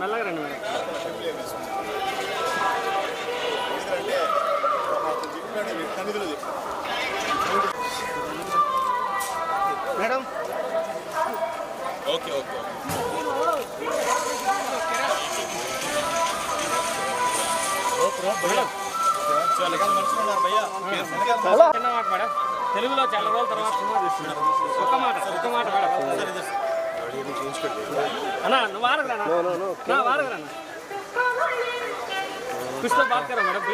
మెల్లగా రండి madam. Okay okay చిన్న మాట మేడం, తెలుగులో చాలా రోజుల తర్వాత సినిమా తీస్తున్నారు. ఒక్క మాట మేడం. అన్నా నువ్వు వాడగలనా? వాడగలనా? कुछ तो बात करो मैडम प्लीज.